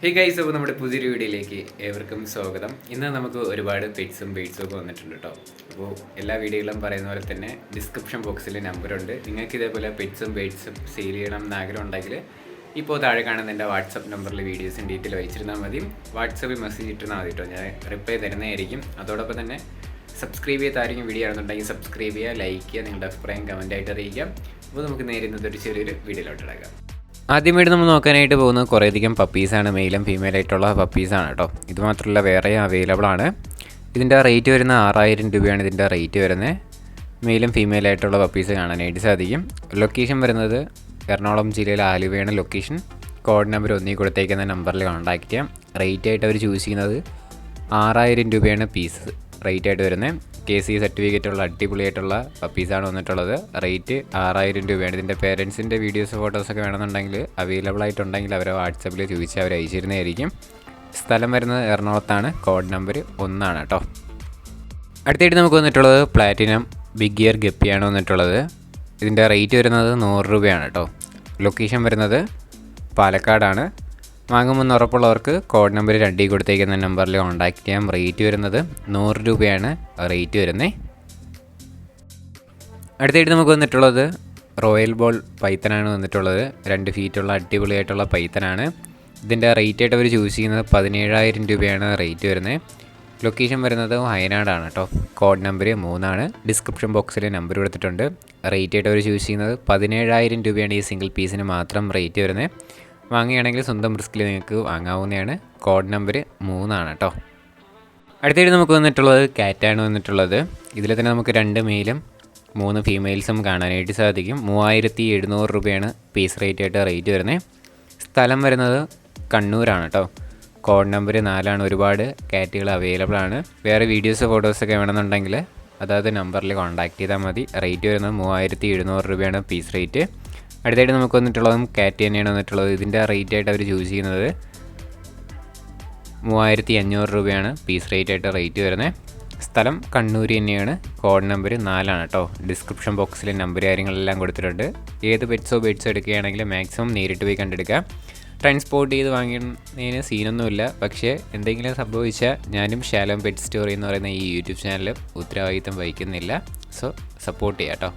Hey guys, അപ്പോൾ നമ്മുടെ പുതിയൊരു വീഡിയോയിലേക്ക് ഏവർക്കും സ്വാഗതം. ഇന്ന് നമുക്ക് ഒരുപാട് പെറ്റ്സും ബേഡ്സും ഒക്കെ വന്നിട്ടുണ്ട് കേട്ടോ. അപ്പോൾ എല്ലാ വീഡിയോയിലും പറയുന്ന പോലെ തന്നെ ഡിസ്ക്രിപ്ഷൻ ബോക്സിൽ നമ്പറുണ്ട്. നിങ്ങൾക്ക് ഇതേപോലെ പെറ്റ്സും ബേഡ്സും സെയിൽ ചെയ്യണം എന്ന് ആഗ്രഹം ഉണ്ടെങ്കിൽ ഇപ്പോൾ താഴെ കാണുന്ന എൻ്റെ വാട്സപ്പ് നമ്പറിൽ വീഡിയോസും ഡീറ്റെയിൽ വെച്ചിരുന്നാൽ മതി. വാട്സപ്പിൽ മെസ്സേജ് ഇട്ടിരുന്നാൽ മതി കേട്ടോ, ഞാൻ റിപ്ലൈ തരുന്നതായിരിക്കും. അതോടൊപ്പം തന്നെ സബ്സ്ക്രൈബ് ചെയ്തായിരിക്കും വീഡിയോ ആണെന്നുണ്ടെങ്കിൽ സബ്സ്ക്രൈബ് ചെയ്യുക, ലൈക്ക് ചെയ്യുക, നിങ്ങളുടെ അഭിപ്രായം കമൻറ്റായിട്ട് അറിയിക്കാം. അപ്പോൾ നമുക്ക് നേരെ ഇന്നത്തെ ചെറിയൊരു വീഡിയോയിലോട്ട് ഇടാം. ആദ്യമായിട്ട് നമ്മൾ നോക്കാനായിട്ട് പോകുന്നത് കുറേയധികം പപ്പീസാണ്, മെയിലും ഫീമെയിൽ ആയിട്ടുള്ള പപ്പീസാണ് കേട്ടോ. ഇത് മാത്രമല്ല വേറെയും അവൈലബിൾ ആണ്. ഇതിൻ്റെ റേറ്റ് വരുന്ന 6000 രൂപയാണ് ഇതിൻ്റെ റേറ്റ് വരുന്നത്. മെയിലും ഫീമെയിൽ ആയിട്ടുള്ള പപ്പീസ് കാണാനായിട്ട് സാധിക്കും. ലൊക്കേഷൻ വരുന്നത് എറണാകുളം ജില്ലയിലെ ആലുവയാണ് ലൊക്കേഷൻ. കോഡ് നമ്പർ ഒന്നിൽ കൊടുത്തേക്കുന്ന നമ്പറിൽ കോൺടാക്റ്റ് ചെയ്യാം. റേറ്റ് ആയിട്ട് അവർ ചൂസ് ചെയ്യുന്നത് 6000 രൂപയാണ് പീസ് റേറ്റ് ആയിട്ട് വരുന്നത്. KC സർട്ടിഫിക്കറ്റുള്ള അടിപൊളിയായിട്ടുള്ള പപ്പീസാണ് വന്നിട്ടുള്ളത്. റേറ്റ് 6000 രൂപയാണ്. ഇതിൻ്റെ പേരൻസിൻ്റെ വീഡിയോസ് ഫോട്ടോസൊക്കെ വേണമെന്നുണ്ടെങ്കിൽ അവൈലബിൾ ആയിട്ടുണ്ടെങ്കിൽ അവരെ വാട്സപ്പിൽ ചോദിച്ച് അവർ അയച്ചിരുന്നതായിരിക്കും. സ്ഥലം വരുന്നത് എറണാകുളത്താണ്. കോഡ് നമ്പർ 1 കേട്ടോ. അടുത്തായിട്ട് നമുക്ക് വന്നിട്ടുള്ളത് പ്ലാറ്റിനം ബിഗ് ഇയർ ഗപ്പിയാണ് വന്നിട്ടുള്ളത്. ഇതിൻ്റെ റേറ്റ് വരുന്നത് 100 രൂപയാണ് കേട്ടോ. ലൊക്കേഷൻ വരുന്നത് പാലക്കാടാണ്. വാങ്ങുമെന്ന് ഉറപ്പുള്ളവർക്ക് കോഡ് നമ്പർ 2 കൊടുത്തേക്കുന്ന നമ്പറിൽ കോൺടാക്റ്റ് ചെയ്യാം. റേറ്റ് വരുന്നത് 100 രൂപയാണ് റേറ്റ് വരുന്നത്. അടുത്തായിട്ട് നമുക്ക് വന്നിട്ടുള്ളത് റോയൽ ബോൾ പൈത്തനാണ് വന്നിട്ടുള്ളത്. 2 ഫീറ്റുള്ള അടിപൊളിയായിട്ടുള്ള പൈത്തനാണ്. ഇതിൻ്റെ റേറ്റ് ആയിട്ട് അവർ ചൂസ് ചെയ്യുന്നത് 17000 രൂപയാണ് റേറ്റ് വരുന്നത്. ലൊക്കേഷൻ വരുന്നത് വയനാടാണ് കേട്ടോ. Code number 3. ഡിസ്ക്രിപ്ഷൻ ബോക്സിൽ നമ്പർ കൊടുത്തിട്ടുണ്ട്. റേറ്റ് ആയിട്ട് അവർ ചൂസ് ചെയ്യുന്നത് 17000 രൂപയാണ് ഈ സിംഗിൾ പീസിന് മാത്രം റേറ്റ് വരുന്നത്. വാങ്ങുകയാണെങ്കിൽ സ്വന്തം റിസ്കിൽ നിങ്ങൾക്ക് വാങ്ങാവുന്നതാണ്. കോഡ് നമ്പർ 3 കേട്ടോ. അടുത്തായിട്ട് നമുക്ക് വന്നിട്ടുള്ളത് കാറ്റാണ് വന്നിട്ടുള്ളത്. ഇതിൽ തന്നെ നമുക്ക് 2 മെയിലും 3 ഫീമെയിൽസും കാണാനായിട്ട് സാധിക്കും. 3700 രൂപയാണ് പീസ് റേറ്റ് ആയിട്ട് റേറ്റ് വരുന്നത്. സ്ഥലം വരുന്നത് കണ്ണൂരാണ് കേട്ടോ. Code number 4. ഒരുപാട് കാറ്റുകൾ അവൈലബിൾ ആണ്. വേറെ വീഡിയോസ് ഫോട്ടോസൊക്കെ വേണമെന്നുണ്ടെങ്കിൽ അതായത് നമ്പറിൽ കോൺടാക്റ്റ് ചെയ്താൽ മതി. റേറ്റ് വരുന്നത് 3700 രൂപയാണ് പീസ് റേറ്റ്. അടുത്തായിട്ട് നമുക്ക് വന്നിട്ടുള്ളതും കാറ്റ് തന്നെയാണ് വന്നിട്ടുള്ളത്. ഇതിൻ്റെ റേറ്റ് ആയിട്ട് അവർ ചൂസ് ചെയ്യുന്നത് 3500 രൂപയാണ് പീസ് റേറ്റ് ആയിട്ട് റേറ്റ് വരുന്നത്. സ്ഥലം കണ്ണൂർ തന്നെയാണ്. കോഡ് നമ്പർ 4 കേട്ടോ. ഡിസ്ക്രിപ്ഷൻ ബോക്സിൽ നമ്പർ കാര്യങ്ങളെല്ലാം കൊടുത്തിട്ടുണ്ട്. ഏത് പെറ്റ്സോ ബേഡ്സോ എടുക്കുകയാണെങ്കിൽ മാക്സിമം നേരിട്ട് പോയി കണ്ടെടുക്കുക. ട്രാൻസ്പോർട്ട് ചെയ്ത് വാങ്ങുന്നതിന് സീനൊന്നുമില്ല. പക്ഷേ എന്തെങ്കിലും സംഭവിച്ചാൽ ഞാനും ശാലം പെറ്റ് സ്റ്റോറി എന്ന് പറയുന്ന ഈ യൂട്യൂബ് ചാനൽ ഉത്തരവാദിത്തം വഹിക്കുന്നില്ല. സോ സപ്പോർട്ട് ചെയ്യാം കേട്ടോ.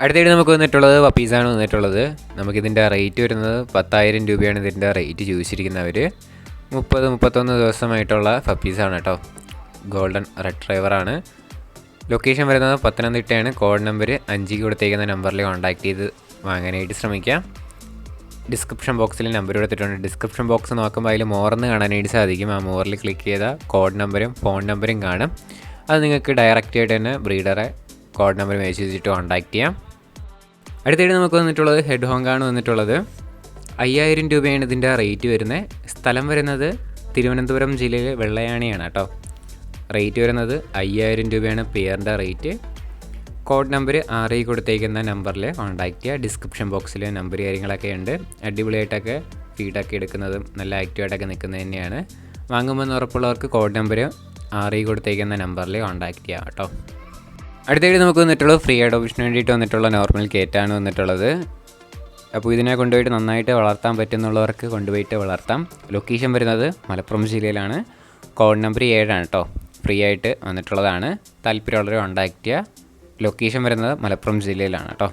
അടുത്തായിട്ട് നമുക്ക് വന്നിട്ടുള്ളത് പപ്പീസാണ് വന്നിട്ടുള്ളത്. നമുക്കിതിൻ്റെ റേറ്റ് വരുന്നത് 10000 രൂപയാണ് ഇതിൻ്റെ റേറ്റ് ചോദിച്ചിരിക്കുന്നവർ. 30-31 ദിവസമായിട്ടുള്ള പപ്പീസാണ് കേട്ടോ. ഗോൾഡൻ റിട്രീവറാണ്. ലൊക്കേഷൻ വരുന്നത് പത്തനംതിട്ടയാണ്. കോഡ് നമ്പർ 5 കൊടുത്തേക്കുന്ന നമ്പറിൽ കോൺടാക്റ്റ് ചെയ്ത് വാങ്ങാനായിട്ട് ശ്രമിക്കാം. ഡിസ്ക്രിപ്ഷൻ ബോക്സിൽ നമ്പർ കൊടുത്തിട്ടുണ്ട്. ഡിസ്ക്രിപ്ഷൻ ബോക്സ് നോക്കുമ്പോൾ അതിൽ മോർന്ന് കാണാനായിട്ട് സാധിക്കും. ആ മോറിൽ ക്ലിക്ക് ചെയ്താൽ കോഡ് നമ്പറും ഫോൺ നമ്പറും കാണും. അത് നിങ്ങൾക്ക് ഡയറക്റ്റായിട്ട് തന്നെ ബ്രീഡറെ കോഡ് നമ്പർ മേടിച്ച് വെച്ചിട്ട് കോൺടാക്റ്റ് ചെയ്യാം. അടുത്തായിട്ട് നമുക്ക് വന്നിട്ടുള്ളത് ഹെഡ് ഹോങ്കാണ് വന്നിട്ടുള്ളത്. 5000 രൂപയാണ് ഇതിൻ്റെ റേറ്റ് വരുന്നത്. സ്ഥലം വരുന്നത് തിരുവനന്തപുരം ജില്ലയിലെ വെള്ളയാണിയാണ് കേട്ടോ. റേറ്റ് വരുന്നത് 5000 രൂപയാണ് പെയറിൻ്റെ റേറ്റ്. കോഡ് നമ്പർ 6 കൊടുത്തേക്കുന്ന നമ്പറിൽ കോൺടാക്റ്റ് ചെയ്യുക. ഡിസ്ക്രിപ്ഷൻ ബോക്സിൽ നമ്പർ കാര്യങ്ങളൊക്കെ ഉണ്ട്. അടിപൊളിയായിട്ടൊക്കെ ഫീഡൊക്കെ എടുക്കുന്നതും നല്ല ആക്റ്റീവായിട്ടൊക്കെ നിൽക്കുന്നത് തന്നെയാണ്. വാങ്ങുമെന്ന് ഉറപ്പുള്ളവർക്ക് കോഡ് നമ്പർ 6 കൊടുത്തേക്കുന്ന നമ്പറിൽ കോൺടാക്റ്റ് ചെയ്യാം കേട്ടോ. അടുത്തായിട്ട് നമുക്ക് വന്നിട്ടുള്ളത് ഫ്രീ അഡോപ്ഷന് വേണ്ടിയിട്ട് വന്നിട്ടുള്ള നോർമൽ കേറ്റാണ് വന്നിട്ടുള്ളത്. അപ്പോൾ ഇതിനെ കൊണ്ടുപോയിട്ട് നന്നായിട്ട് വളർത്താൻ പറ്റുന്നുള്ളവർക്ക് കൊണ്ടുപോയിട്ട് വളർത്താം. ലൊക്കേഷൻ വരുന്നത് മലപ്പുറം ജില്ലയിലാണ്. കോഡ് നമ്പർ 7 കേട്ടോ. ഫ്രീ ആയിട്ട് വന്നിട്ടുള്ളതാണ്. താല്പര്യമുള്ളവർ കോൺടാക്റ്റ് ചെയ്യുക. ലൊക്കേഷൻ വരുന്നത് മലപ്പുറം ജില്ലയിലാണ് കേട്ടോ.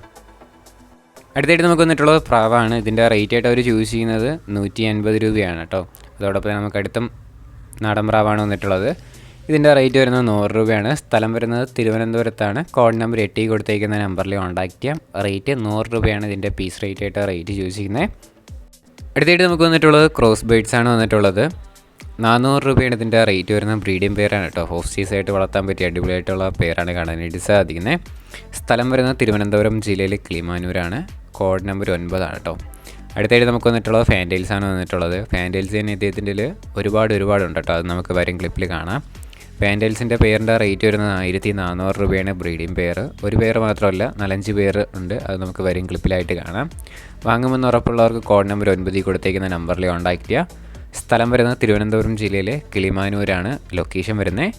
അടുത്തായിട്ട് നമുക്ക് വന്നിട്ടുള്ളത് പ്രാവാണ്. ഇതിൻ്റെ റേറ്റ് ആയിട്ട് അവർ ചൂസ് ചെയ്യുന്നത് 150 രൂപയാണ് കേട്ടോ. അതോടൊപ്പം നമുക്ക് അടുത്തും നാടൻ പ്രാവാണ് വന്നിട്ടുള്ളത്. ഇതിൻ്റെ റേറ്റ് വരുന്നത് 100 രൂപയാണ്. സ്ഥലം വരുന്നത് തിരുവനന്തപുരത്താണ്. കോഡ് നമ്പർ 8 കൊടുത്തേക്കുന്ന നമ്പറിൽ കോൺടാക്റ്റ് ചെയ്യാം. റേറ്റ് 100 രൂപയാണ് ഇതിൻ്റെ പീസ് റേറ്റ് ആയിട്ട് റേറ്റ് ചൂസ് ചെയ്യുന്നത്. അടുത്തായിട്ട് നമുക്ക് വന്നിട്ടുള്ളത് ക്രോസ് ബേഡ്സാണ് വന്നിട്ടുള്ളത്. 400 രൂപയാണ് ഇതിൻ്റെ റേറ്റ് വരുന്നത്. ബ്രീഡിംഗ് പെയറാണ് കേട്ടോ. ഹോഫ് സീസായിട്ട് വളർത്താൻ പറ്റിയ അടിപൊളിയായിട്ടുള്ള പെയറാണ് കാണാനായിട്ട് സാധിക്കുന്നത്. സ്ഥലം വരുന്നത് തിരുവനന്തപുരം ജില്ലയിലെ കിളിമാനൂരാണ്. കോഡ് നമ്പർ 9 കേട്ടോ. അടുത്തായിട്ട് നമുക്ക് വന്നിട്ടുള്ളത് ഫാൻറ്റെയിൽസാണ് വന്നിട്ടുള്ളത്. ഫാൻറ്റെയിൽസ് തന്നെ ഇദ്ദേഹത്തിൻ്റെ ഒരുപാടുണ്ട് കേട്ടോ. അത് നമുക്ക് വരും ക്ലിപ്പിൽ കാണാം. ഫാൻറ്റെയിൽസിൻ്റെ പെയറിൻ്റെ റേറ്റ് വരുന്നത് 1400 രൂപയാണ് ബ്രീഡിംഗ് പെയർ. ഒരു പെയർ മാത്രമല്ല 4-5 പെയർ ഉണ്ട്. അത് നമുക്ക് വരും ക്ലിപ്പിലായിട്ട് കാണാം. വാങ്ങുമെന്ന് ഉറപ്പുള്ളവർക്ക് കോഡ് നമ്പർ 9 കൊടുത്തേക്കുന്ന നമ്പറിൽ കോൺടാക്റ്റ് ചെയ്യുക. സ്ഥലം വരുന്നത് തിരുവനന്തപുരം ജില്ലയിലെ കിളിമാനൂരാണ് ലൊക്കേഷൻ വരുന്നത്.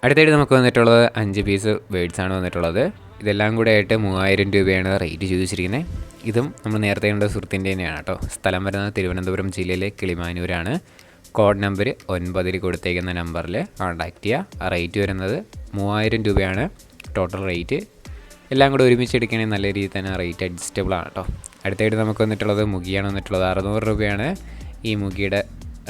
അടുത്തായിട്ട് നമുക്ക് വന്നിട്ടുള്ളത് 5 പീസ് ബേഡ്സാണ് വന്നിട്ടുള്ളത്. ഇതെല്ലാം കൂടെ ആയിട്ട് 3000 രൂപയാണ് റേറ്റ് ചോദിച്ചിരിക്കുന്നത്. ഇതും നമ്മൾ നേരത്തെ കണ്ട സുഹൃത്തിൻ്റെ തന്നെയാണ് കേട്ടോ. സ്ഥലം വരുന്നത് തിരുവനന്തപുരം ജില്ലയിലെ കിളിമാനൂരാണ്. കോഡ് നമ്പർ 9 കൊടുത്തേക്കുന്ന നമ്പറിൽ കോൺടാക്റ്റ് ചെയ്യുക. റേറ്റ് വരുന്നത് 3000 രൂപയാണ് ടോട്ടൽ റേറ്റ്. എല്ലാം കൂടെ ഒരുമിച്ച് എടുക്കുകയാണെങ്കിൽ നല്ല രീതിയിൽ തന്നെ റേറ്റ് അഡ്ജസ്റ്റബിൾ ആണ് കേട്ടോ. അടുത്തായിട്ട് നമുക്ക് വന്നിട്ടുള്ളത് മുഗിയാണ് വന്നിട്ടുള്ളത്. 600 രൂപയാണ് ഈ മുഗിയുടെ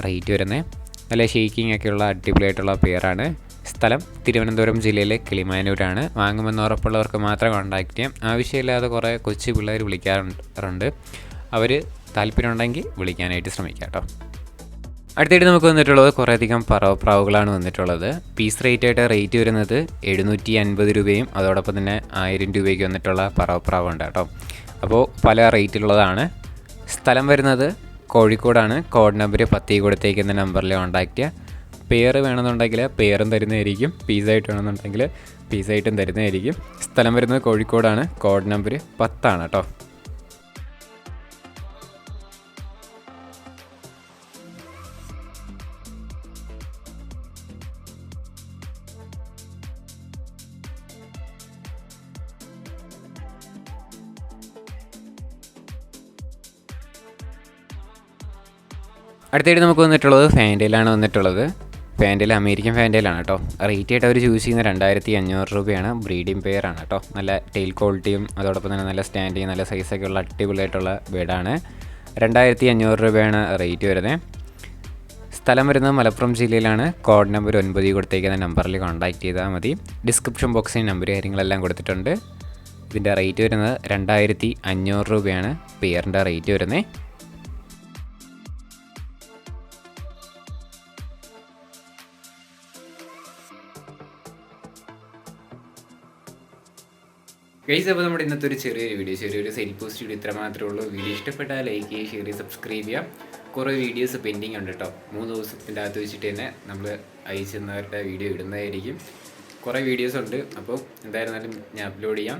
റേറ്റ് വരുന്നത്. നല്ല ഷെയ്ക്കിംഗ് ഒക്കെയുള്ള അടിപൊളിയായിട്ടുള്ള പെയറാണ്. സ്ഥലം തിരുവനന്തപുരം ജില്ലയിലെ കിളിമാനൂരാണ്. വാങ്ങുമെന്ന് ഉറപ്പുള്ളവർക്ക് മാത്രം കോൺടാക്റ്റ് ചെയ്യാം. ആവശ്യമില്ലാതെ കുറേ കൊച്ചു പിള്ളേർ വിളിക്കാറുണ്ട്. അവർ താല്പര്യമുണ്ടെങ്കിൽ വിളിക്കാനായിട്ട് ശ്രമിക്കാം കേട്ടോ. അടുത്തായിട്ട് നമുക്ക് വന്നിട്ടുള്ളത് കുറേയധികം പറവപ്രാവുകളാണ് വന്നിട്ടുള്ളത്. പീസ് റേറ്റ് വരുന്നത് 750 രൂപയും അതോടൊപ്പം തന്നെ 1000 രൂപയ്ക്ക് വന്നിട്ടുള്ള പറവപ്രാവുണ്ട് കേട്ടോ. അപ്പോൾ പല റേറ്റിലുള്ളതാണ്. സ്ഥലം വരുന്നത് കോഴിക്കോടാണ്. കോഡ് നമ്പർ 10 കൊടുത്തേക്കുന്ന നമ്പറിൽ കോൺടാക്റ്റ് ചെയ്യുക. പെയർ വേണമെന്നുണ്ടെങ്കിൽ പെയറും തരുന്നതായിരിക്കും. പീസായിട്ട് വേണമെന്നുണ്ടെങ്കിൽ പീസായിട്ടും തരുന്നതായിരിക്കും. സ്ഥലം വരുന്നത് കോഴിക്കോടാണ്. കോഡ് നമ്പർ 10 കേട്ടോ. അടുത്തായിട്ട് നമുക്ക് വന്നിട്ടുള്ളത് ഫാൻറ്റയിലാണ് വന്നിട്ടുള്ളത്. ഫാൻറ്റയിൽ അമേരിക്കൻ ഫാൻറ്റയിലാണ് കേട്ടോ. റേറ്റ് ആയിട്ട് അവർ ചൂസ് ചെയ്യുന്ന 2500 രൂപയാണ്. ബ്രീഡിംഗ് പെയറാണ് കേട്ടോ. നല്ല ടെയിൽ ക്വാളിറ്റിയും അതോടൊപ്പം തന്നെ നല്ല സ്റ്റാൻഡിങ് നല്ല സൈസൊക്കെ ഉള്ള അടിപൊളിയായിട്ടുള്ള ബേഡാണ്. 2500 രൂപയാണ് റേറ്റ് വരുന്നത്. സ്ഥലം വരുന്നത് മലപ്പുറം ജില്ലയിലാണ്. കോഡ് നമ്പർ 9 കൊടുത്തേക്കുന്ന നമ്പറിൽ കോൺടാക്റ്റ് ചെയ്താൽ മതി. ഡിസ്ക്രിപ്ഷൻ ബോക്സിൽ നമ്പർ കാര്യങ്ങളെല്ലാം കൊടുത്തിട്ടുണ്ട്. ഇതിൻ്റെ റേറ്റ് വരുന്നത് 2500 രൂപയാണ് പെയറിൻ്റെ റേറ്റ് വരുന്നത്. ഗൈസ്, അപ്പോൾ നമ്മുടെ ഇന്നത്തെ ഒരു ചെറിയൊരു സെയിൽ പോസ്റ്റ് വീഡിയോ ഇത്ര മാത്രമേ ഉള്ളൂ. വീഡിയോ ഇഷ്ടപ്പെട്ടാൽ ലൈക്ക് ചെയ്യുക, ഷെയർ ചെയ്യുക, സബ്സ്ക്രൈബ് ചെയ്യുക. കുറേ വീഡിയോസ് പെൻഡിങ് ഉണ്ട് കേട്ടോ. 3 ദിവസത്തിൻ്റെ അകത്ത് വെച്ചിട്ട് തന്നെ നമ്മൾ അയച്ചെന്നവരുടെ വീഡിയോ ഇടുന്നതായിരിക്കും. കുറേ വീഡിയോസ് ഉണ്ട്. അപ്പോൾ എന്തായിരുന്നാലും ഞാൻ അപ്ലോഡ് ചെയ്യാം.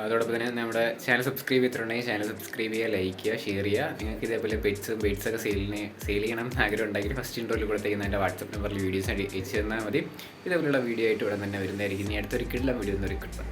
അതോടൊപ്പം തന്നെ നമ്മുടെ ചാനൽ സബ്സ്ക്രൈബ് ചെയ്തിട്ടുണ്ടെങ്കിൽ ചാനൽ സബ്സ്ക്രൈബ് ചെയ്യുക, ലൈക്ക് ചെയ്യുക, ഷെയർ ചെയ്യുക. നിങ്ങൾക്ക് ഇതേപോലെ ബെഡ്സൊക്കെ സെയിൽ ചെയ്യണം ആഗ്രഹം ഉണ്ടെങ്കിൽ ഫസ്റ്റ് ഇൻട്രോയിൽ കൊടുത്തേക്കുന്ന എൻ്റെ വാട്സപ്പ് നമ്പറിൽ വീഡിയോസ് അയച്ചു തന്നാൽ മതി. ഇതേപോലെയുള്ള വീഡിയോ ആയിട്ട് ഇവിടെ തന്നെ വരുന്നതായിരിക്കും. ഇനി അടുത്തൊരു കിട്ടുന്ന വീഡിയോ ഒന്നും കിട്ടും.